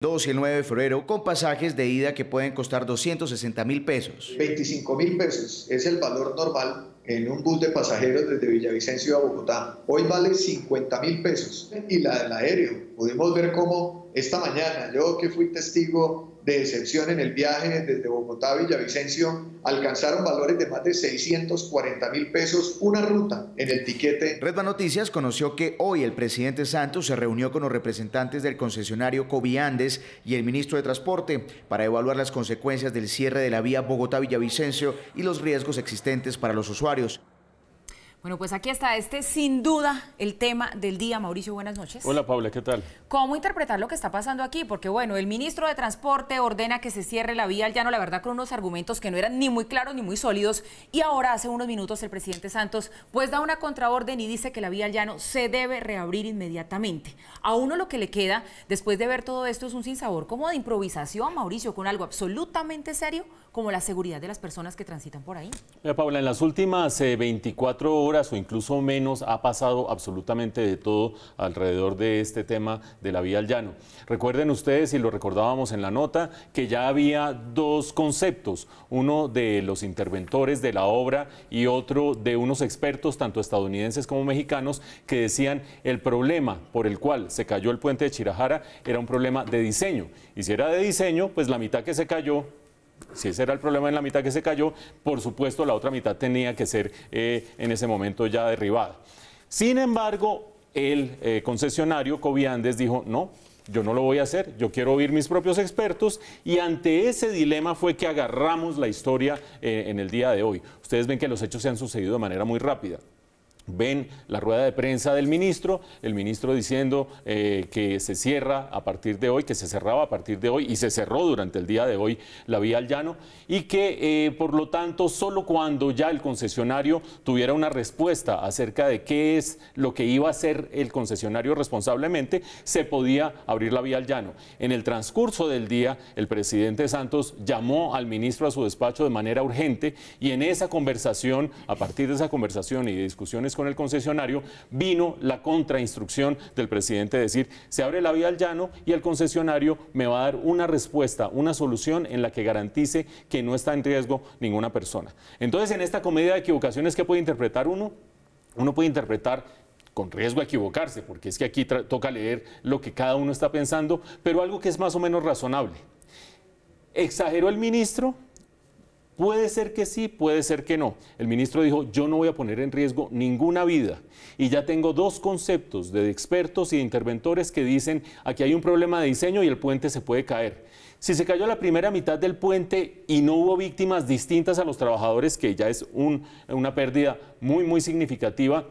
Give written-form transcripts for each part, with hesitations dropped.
2 y el 9 de febrero con pasajes de ida que pueden costar 260.000 pesos. 25.000 pesos es el valor normal en un bus de pasajeros desde Villavicencio a Bogotá. Hoy vale 50.000 pesos. Y la del aéreo, pudimos ver cómo esta mañana, yo que fui testigo de excepción en el viaje desde Bogotá a Villavicencio, alcanzaron valores de más de 640.000 pesos una ruta en el tiquete. Redman Noticias conoció que hoy el presidente Santos se reunió con los representantes del concesionario Coviandes y el ministro de Transporte para evaluar las consecuencias del cierre de la vía Bogotá-Villavicencio y los riesgos existentes para los usuarios. Bueno, pues aquí está sin duda el tema del día. Mauricio, buenas noches. Hola, Paula, ¿qué tal? ¿Cómo interpretar lo que está pasando aquí? Porque bueno, el ministro de Transporte ordena que se cierre la vía al llano, la verdad con unos argumentos que no eran ni muy claros ni muy sólidos, y ahora hace unos minutos el presidente Santos pues da una contraorden y dice que la vía al llano se debe reabrir inmediatamente. A uno lo que le queda después de ver todo esto es un sinsabor como de improvisación, Mauricio, con algo absolutamente serio como la seguridad de las personas que transitan por ahí. Mira, Paula, en las últimas 24 horas o incluso menos ha pasado absolutamente de todo alrededor de este tema de la vía al llano. Recuerden ustedes, y lo recordábamos en la nota, que ya había dos conceptos, uno de los interventores de la obra y otro de unos expertos, tanto estadounidenses como mexicanos, que decían el problema por el cual se cayó el puente de Chirajara era un problema de diseño. Y si era de diseño, pues la mitad que se cayó, si ese era el problema en la mitad que se cayó, por supuesto la otra mitad tenía que ser en ese momento ya derribada. Sin embargo, el concesionario Coviandes dijo, no, yo no lo voy a hacer, yo quiero oír mis propios expertos, y ante ese dilema fue que agarramos la historia en el día de hoy. Ustedes ven que los hechos se han sucedido de manera muy rápida. Ven la rueda de prensa del ministro, el ministro diciendo que se cierra a partir de hoy, que se cerraba a partir de hoy y se cerró durante el día de hoy la vía al llano, y que por lo tanto solo cuando ya el concesionario tuviera una respuesta acerca de qué es lo que iba a hacer el concesionario responsablemente, se podía abrir la vía al llano. En el transcurso del día, el presidente Santos llamó al ministro a su despacho de manera urgente, y en esa conversación, a partir de esa conversación y de discusiones con el concesionario, vino la contrainstrucción del presidente de decir, se abre la vía al llano y el concesionario me va a dar una respuesta, una solución en la que garantice que no está en riesgo ninguna persona. Entonces, en esta comedia de equivocaciones, ¿qué puede interpretar uno? Uno puede interpretar con riesgo a equivocarse, porque es que aquí toca leer lo que cada uno está pensando, pero algo que es más o menos razonable. ¿Exageró el ministro? Puede ser que sí, puede ser que no. El ministro dijo, yo no voy a poner en riesgo ninguna vida. Y ya tengo dos conceptos de expertos y de interventores que dicen, aquí hay un problema de diseño y el puente se puede caer. Si se cayó la primera mitad del puente y no hubo víctimas distintas a los trabajadores, que ya es una pérdida muy significativa,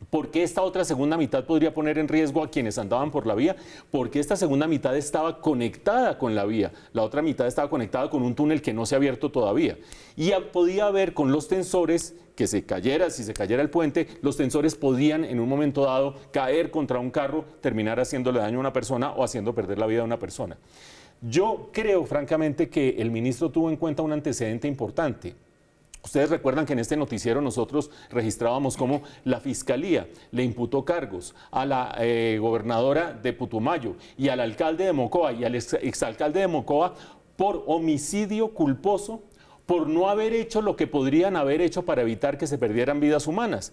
¿por qué esta otra segunda mitad podría poner en riesgo a quienes andaban por la vía? Porque esta segunda mitad estaba conectada con la vía, la otra mitad estaba conectada con un túnel que no se ha abierto todavía. Y podía haber con los tensores que si se cayera el puente, los tensores podían en un momento dado caer contra un carro, terminar haciéndole daño a una persona o haciendo perder la vida a una persona. Yo creo francamente que el ministro tuvo en cuenta un antecedente importante. Ustedes recuerdan que en este noticiero nosotros registrábamos cómo la Fiscalía le imputó cargos a la gobernadora de Putumayo y al alcalde de Mocoa y al exalcalde de Mocoa por homicidio culposo, por no haber hecho lo que podrían haber hecho para evitar que se perdieran vidas humanas.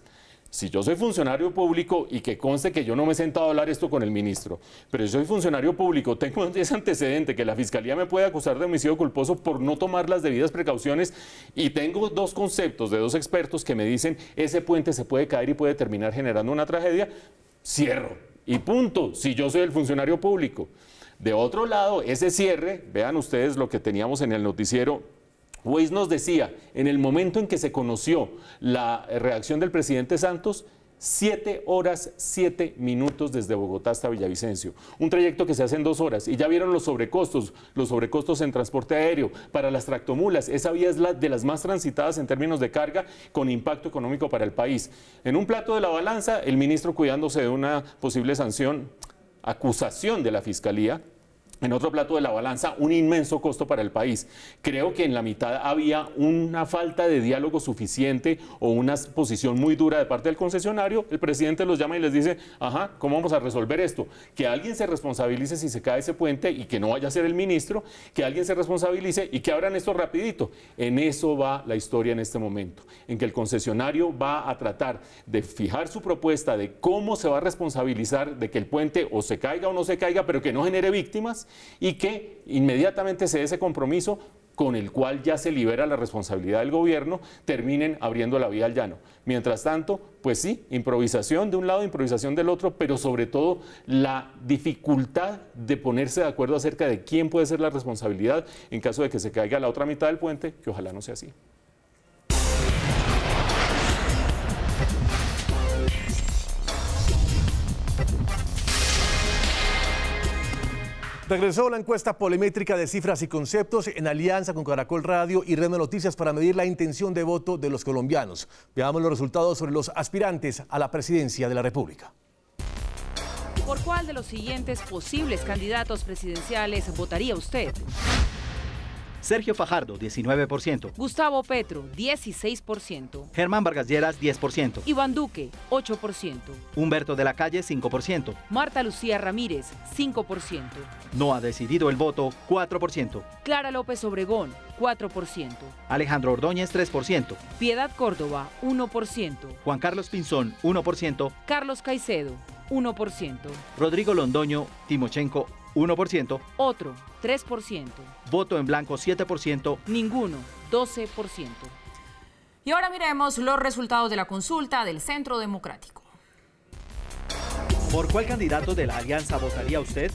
Si yo soy funcionario público, y que conste que yo no me he sentado a hablar esto con el ministro, pero yo soy funcionario público, tengo ese antecedente que la Fiscalía me puede acusar de homicidio culposo por no tomar las debidas precauciones, y tengo dos conceptos de dos expertos que me dicen ese puente se puede caer y puede terminar generando una tragedia, cierro y punto, si yo soy el funcionario público. De otro lado, ese cierre, vean ustedes lo que teníamos en el noticiero. Weiss nos decía, en el momento en que se conoció la reacción del presidente Santos, 7 horas 7 minutos desde Bogotá hasta Villavicencio. Un trayecto que se hace en 2 horas. Y ya vieron los sobrecostos en transporte aéreo para las tractomulas. Esa vía es de las más transitadas en términos de carga, con impacto económico para el país. En un plato de la balanza, el ministro cuidándose de una posible sanción, acusación de la Fiscalía, en otro plato de la balanza, un inmenso costo para el país. Creo que en la mitad había una falta de diálogo suficiente o una posición muy dura de parte del concesionario. El presidente los llama y les dice, ajá, ¿cómo vamos a resolver esto? Que alguien se responsabilice si se cae ese puente y que no vaya a ser el ministro, que alguien se responsabilice y que abran esto rapidito. En eso va la historia en este momento, en que el concesionario va a tratar de fijar su propuesta de cómo se va a responsabilizar de que el puente o se caiga o no se caiga, pero que no genere víctimas, y que inmediatamente se dé ese compromiso con el cual ya se libera la responsabilidad del gobierno, terminen abriendo la vía al llano. Mientras tanto, pues sí, improvisación de un lado, improvisación del otro, pero sobre todo la dificultad de ponerse de acuerdo acerca de quién puede ser la responsabilidad en caso de que se caiga la otra mitad del puente, que ojalá no sea así. Regresó la encuesta polimétrica de cifras y conceptos en alianza con Caracol Radio y Red de Noticias para medir la intención de voto de los colombianos. Veamos los resultados sobre los aspirantes a la presidencia de la República. ¿Por cuál de los siguientes posibles candidatos presidenciales votaría usted? Sergio Fajardo, 19%. Gustavo Petro, 16%. Germán Vargas Lleras, 10%. Iván Duque, 8%. Humberto de la Calle, 5%. Marta Lucía Ramírez, 5%. No ha decidido el voto, 4%. Clara López Obregón, 4%. Alejandro Ordóñez, 3%. Piedad Córdoba, 1%. Juan Carlos Pinzón, 1%. Carlos Caicedo, 1%. Rodrigo Londoño Timochenko, 1%. Otro, 3%. Voto en blanco, 7%. Ninguno, 12%. Y ahora miremos los resultados de la consulta del Centro Democrático. ¿Por cuál candidato de la alianza votaría usted?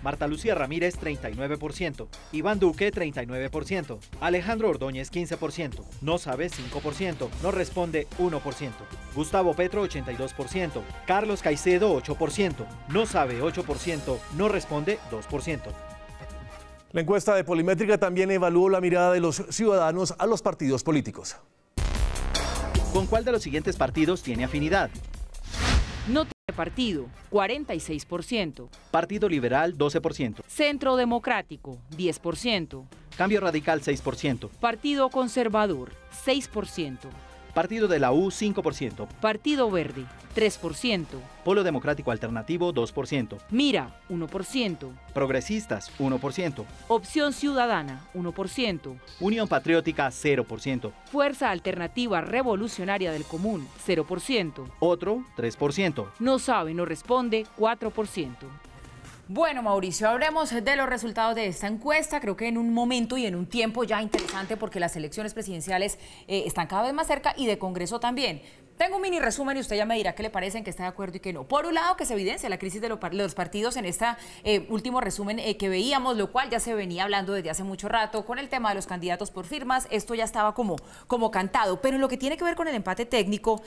Marta Lucía Ramírez, 39%. Iván Duque, 39%. Alejandro Ordóñez, 15%. No sabe, 5%. No responde, 1%. Gustavo Petro, 82%. Carlos Caicedo, 8%. No sabe, 8%. No responde, 2%. La encuesta de Polimétrica también evaluó la mirada de los ciudadanos a los partidos políticos. ¿Con cuál de los siguientes partidos tiene afinidad? No tiene partido, 46%. Partido Liberal, 12%. Centro Democrático, 10%. Cambio Radical, 6%. Partido Conservador, 6%. Partido de la U, 5%. Partido Verde, 3%. Polo Democrático Alternativo, 2%. Mira, 1%. Progresistas, 1%. Opción Ciudadana, 1%. Unión Patriótica, 0%. Fuerza Alternativa Revolucionaria del Común, 0%. Otro, 3%. No sabe, no responde, 4%. Bueno, Mauricio, hablemos de los resultados de esta encuesta. Creo que en un momento y en un tiempo ya interesante, porque las elecciones presidenciales están cada vez más cerca y de Congreso también. Tengo un mini resumen y usted ya me dirá qué le parece, en qué está de acuerdo y qué no. Por un lado, que se evidencia la crisis de los partidos en este último resumen que veíamos, lo cual ya se venía hablando desde hace mucho rato con el tema de los candidatos por firmas. Esto ya estaba como cantado. Pero en lo que tiene que ver con el empate técnico,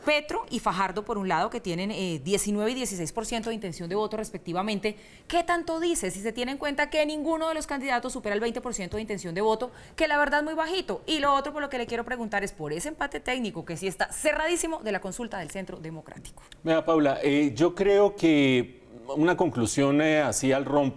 Petro y Fajardo, por un lado, que tienen 19 y 16% de intención de voto respectivamente. ¿Qué tanto dice si se tiene en cuenta que ninguno de los candidatos supera el 20% de intención de voto, que la verdad es muy bajito? Y lo otro por lo que le quiero preguntar es por ese empate técnico que sí está cerradísimo de la consulta del Centro Democrático. Mira, Paula, yo creo que una conclusión así al rompe